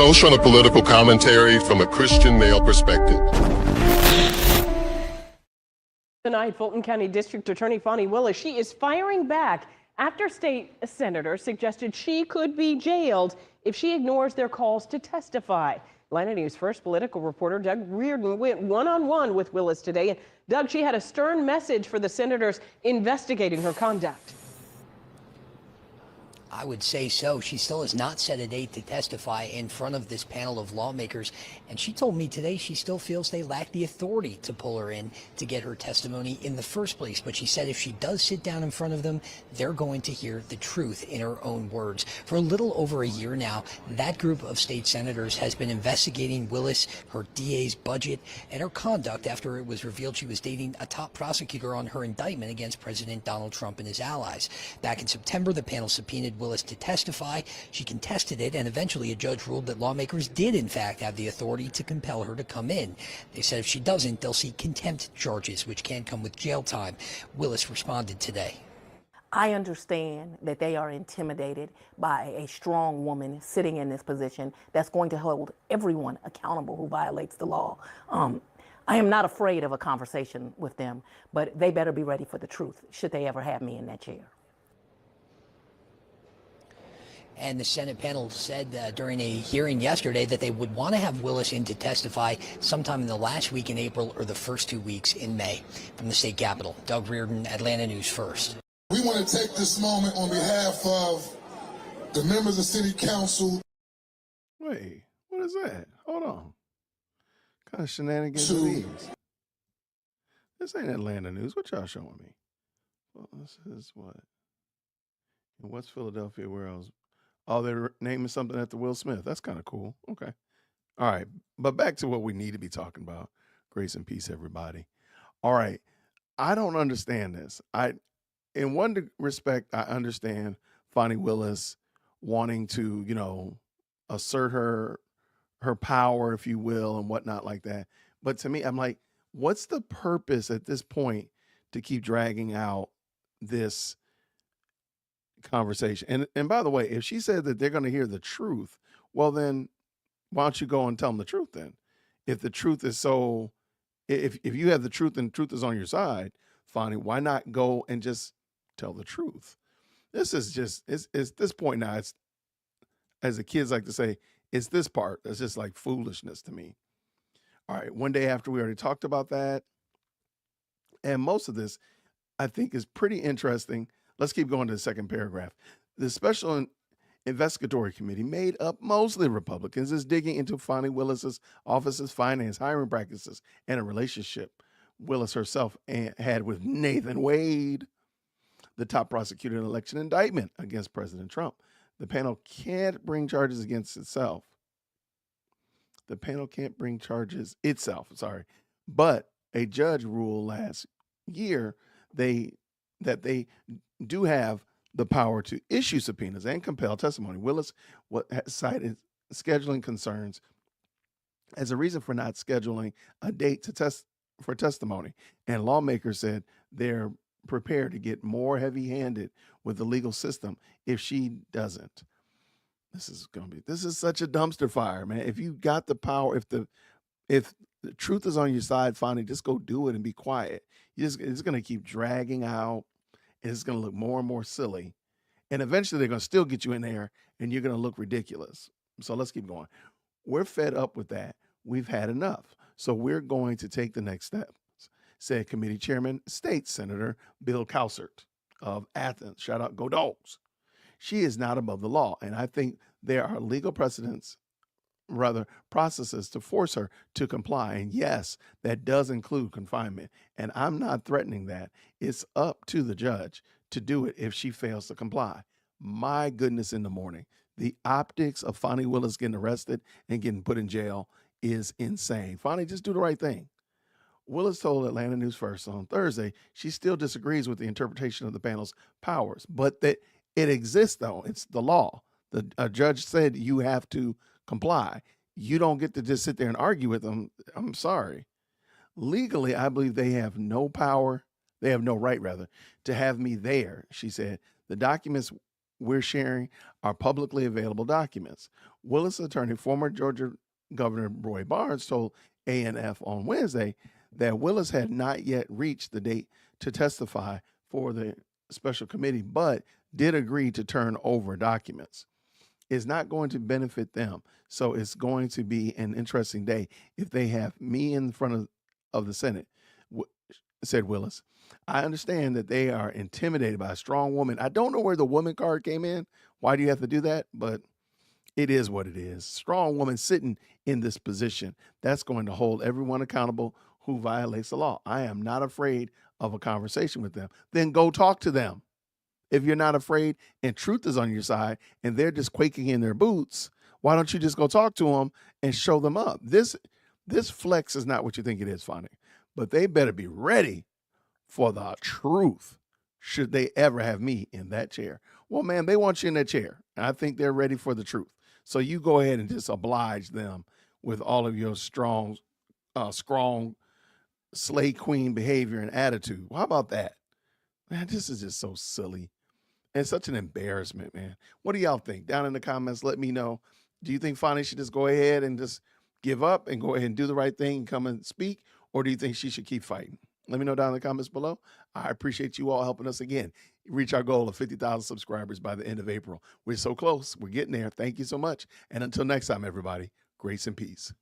social and political commentary from a Christian male perspective. Tonight, Fulton County District Attorney Fani Willis, she is firing back after state senators suggested she could be jailed if she ignores their calls to testify. Atlanta News first political reporter Doug Reardon went one-on-one with Willis today. And Doug, she had a stern message for the senators investigating her conduct. I would say so. She still has not set a date to testify in front of this panel of lawmakers. And she told me today she still feels they lack the authority to pull her in to get her testimony in the first place. But she said if she does sit down in front of them, they're going to hear the truth in her own words. For a little over a year now, that group of state senators has been investigating Willis, her DA's budget, and her conduct after it was revealed she was dating a top prosecutor on her indictment against President Donald Trump and his allies. Back in September, the panel subpoenaed Willis to testify. She contested it, and eventually a judge ruled that lawmakers did in fact have the authority to compel her to come in. They said if she doesn't, they'll see contempt charges, which can come with jail time. Willis responded today. I understand that they are intimidated by a strong woman sitting in this position that's going to hold everyone accountable who violates the law. I am not afraid of a conversation with them, but they better be ready for the truth should they ever have me in that chair. And the Senate panel said during a hearing yesterday that they would want to have Willis in to testify sometime in the last week in April or the first 2 weeks in May. From the state capitol, Doug Reardon, Atlanta News First. We want to take this moment on behalf of the members of City Council. Wait, what is that? Hold on. What kind of shenanigans are these? This ain't Atlanta News. What y'all showing me? Well, this is what? In West Philadelphia, where I was. Oh, they're naming something after Will Smith. That's kind of cool. Okay. All right. But back to what we need to be talking about. Grace and peace, everybody. All right. I don't understand this. In one respect, I understand Fani Willis wanting to, assert her power, if you will, and whatnot like that. But to me, I'm like, what's the purpose at this point to keep dragging out this conversation? And by the way, if she said that they're going to hear the truth, well then why don't you go and tell them the truth then? If the truth is so, if you have the truth and truth is on your side, Fani, why not go and just tell the truth? This is just, it's this point now, it's, as the kids like to say, it's this part that's just like foolishness to me. All right, one day after we already talked about that, and most of this I think is pretty interesting. Let's keep going to the second paragraph. The Special Investigatory Committee, made up mostly Republicans, is digging into Fani Willis's office's finance, hiring practices, and a relationship Willis herself had with Nathan Wade, the top prosecutor in an election indictment against President Trump. The panel can't bring charges against itself. The panel can't bring charges itself, but a judge ruled last year that they do have the power to issue subpoenas and compel testimony. Willis cited scheduling concerns as a reason for not scheduling a date for testimony. And lawmakers said they're prepared to get more heavy-handed with the legal system if she doesn't. This is such a dumpster fire, man. If you got the power, if the truth is on your side, Fani, just go do it and be quiet. It's going to keep dragging out. It's going to look more and more silly. And eventually they're going to still get you in there and you're going to look ridiculous. So let's keep going. We're fed up with that. We've had enough. So we're going to take the next steps, said committee chairman, State Senator Bill Cowsert of Athens. Shout out, go Dogs. She is not above the law. And I think there are legal processes to force her to comply. And yes, that does include confinement. And I'm not threatening that. It's up to the judge to do it if she fails to comply. My goodness, in the morning, the optics of Fani Willis getting arrested and getting put in jail is insane. Fani, just do the right thing. Willis told Atlanta News First on Thursday she still disagrees with the interpretation of the panel's powers, but that it exists, though. It's the law. A judge said you have to comply. You don't get to just sit there and argue with them. I'm sorry. Legally, I believe they have no power. They have no right, rather, to have me there, she said. The documents we're sharing are publicly available documents. Willis' attorney, former Georgia Governor Roy Barnes, told ANF on Wednesday that Willis had not yet reached the date to testify for the special committee, but did agree to turn over documents. It's not going to benefit them. So it's going to be an interesting day if they have me in front of the Senate, said Willis. I understand that they are intimidated by a strong woman. I don't know where the woman card came in. Why do you have to do that? But it is what it is. Strong woman sitting in this position. That's going to hold everyone accountable who violates the law. I am not afraid of a conversation with them. Then go talk to them. If you're not afraid and truth is on your side and they're just quaking in their boots, why don't you just go talk to them and show them up? This flex is not what you think it is, Fani. But they better be ready for the truth should they ever have me in that chair. Well, man, they want you in that chair. And I think they're ready for the truth. So you go ahead and just oblige them with all of your strong slay queen behavior and attitude. How about that? Man, this is just so silly. And such an embarrassment, man. What do y'all think? Down in the comments, let me know. Do you think Fani should just go ahead and just give up and go ahead and do the right thing and come and speak? Or do you think she should keep fighting? Let me know down in the comments below. I appreciate you all helping us again reach our goal of 50,000 subscribers by the end of April. We're so close. We're getting there. Thank you so much. And until next time, everybody, grace and peace.